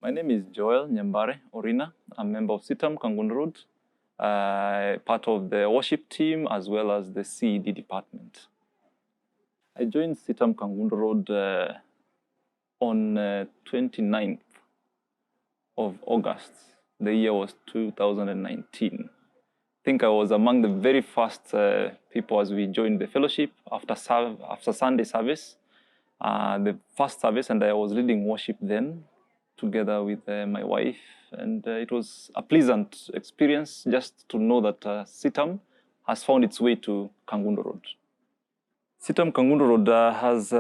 My name is Joel Nyambare Orina. I'm a member of Citam Kangundo, part of the worship team as well as the CED department. I joined Citam Kangundo on 29th of August. The year was 2019. I think I was among the very first people as we joined the fellowship after Sunday service, the first service, and I was leading worship then together with my wife, and it was a pleasant experience just to know that Citam has found its way to Kangundo Road. Citam Kangundo Road has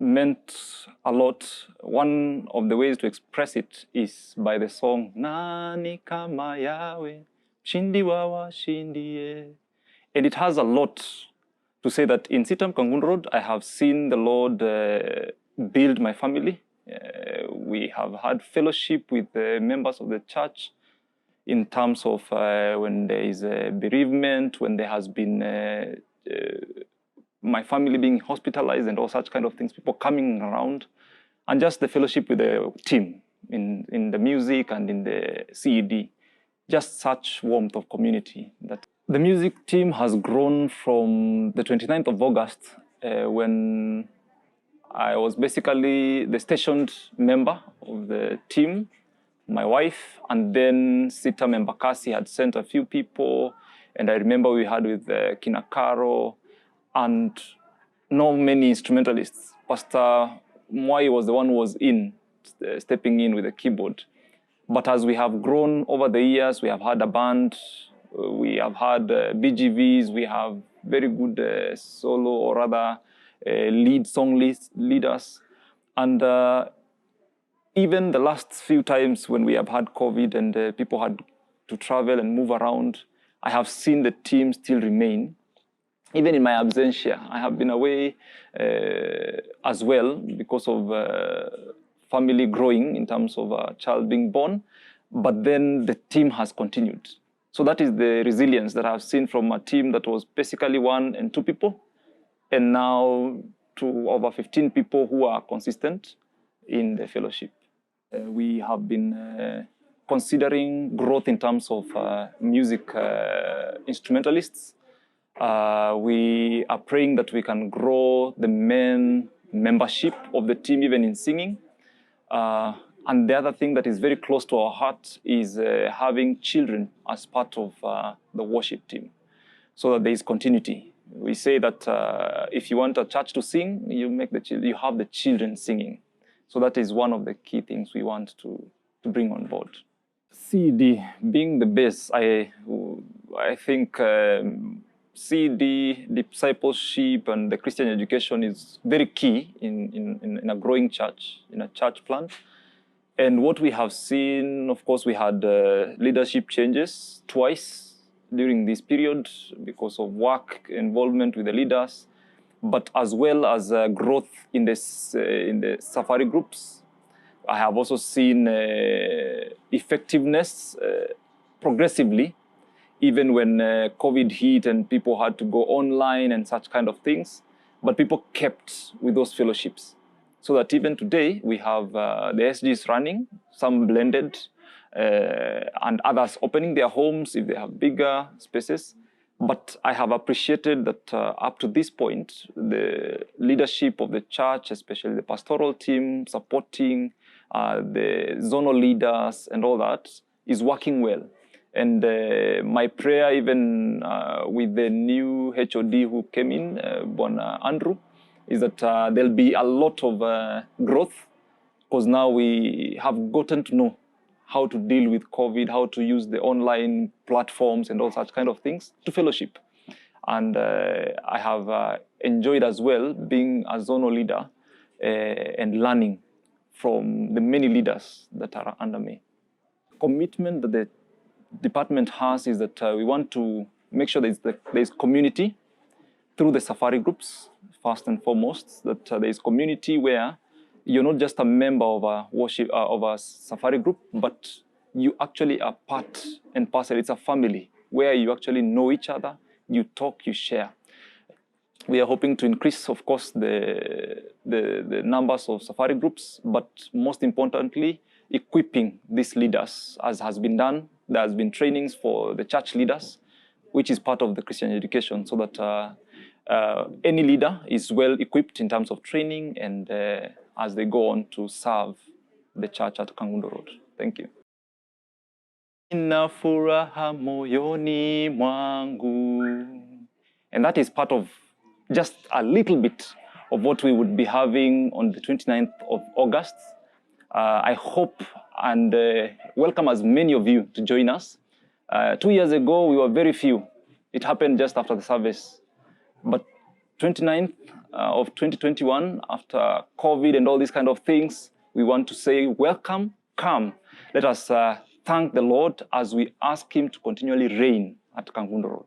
meant a lot. One of the ways to express it is by the song Nani Kama Yahweh, Shindi Wawa Shindie. And it has a lot to say that in Citam Kangundo Road, I have seen the Lord build my family. We have had fellowship with the members of the church in terms of when there is a bereavement, when there has been my family being hospitalized and all such kind of things, people coming around, and just the fellowship with the team in the music and in the CED, just such warmth of community. That the music team has grown from the 29th of August when I was basically the stationed member of the team, my wife, and then Citam and Bakasi had sent a few people, and I remember we had with Kinakaro, and not many instrumentalists. Pastor Mwai was the one who was stepping in with the keyboard. But as we have grown over the years, we have had a band, we have had BGVs, we have very good solo or rather lead song leaders. And even the last few times when we have had COVID and people had to travel and move around, I have seen the team still remain. Even in my absentia, I have been away as well because of family growing in terms of a child being born, but then the team has continued. So that is the resilience that I've seen from a team that was basically 1 and 2 people, and now to over 15 people who are consistent in the fellowship. We have been considering growth in terms of music instrumentalists. We are praying that we can grow the main membership of the team, even in singing. And the other thing that is very close to our heart is having children as part of the worship team, so that there is continuity. We say that if you want a church to sing, you have the children singing. So that is one of the key things we want to bring on board. CED being the base, I think CED, discipleship, and the Christian education is very key in a growing church, in a church plant. And what we have seen, of course, we had leadership changes twice during this period because of work involvement with the leaders, but as well as growth in the safari groups. I have also seen effectiveness progressively, even when COVID hit and people had to go online and such kind of things, but people kept with those fellowships. So that even today, we have the SGs running, some blended, and others opening their homes if they have bigger spaces. But I have appreciated that up to this point, the leadership of the church, especially the pastoral team, supporting the zonal leaders and all that, is working well. And my prayer, even with the new HOD who came in, Bwana Andrew, is that there'll be a lot of growth, because now we have gotten to know how to deal with COVID, how to use the online platforms and all such kind of things to fellowship. And I have enjoyed as well being a zonal leader and learning from the many leaders that are under me. Commitment that the department has is that we want to make sure there is community through the safari groups, first and foremost, that there is community where you're not just a member of a worship of a safari group, but you actually are part and parcel. It's a family where you actually know each other, you talk, you share. We are hoping to increase, of course, the numbers of safari groups, but most importantly, equipping these leaders, as has been done. There has been trainings for the church leaders, which is part of the Christian education, so that any leader is well equipped in terms of training and as they go on to serve the church at Kangundo Road. Thank you. Nina furaha moyoni mwangu. And that is part of just a little bit of what we would be having on the 29th of August. I hope and welcome as many of you to join us. 2 years ago, we were very few. It happened just after the service. But 29th of 2021, after COVID and all these kind of things, we want to say, welcome, come. Let us thank the Lord as we ask him to continually reign at Kangundo Road.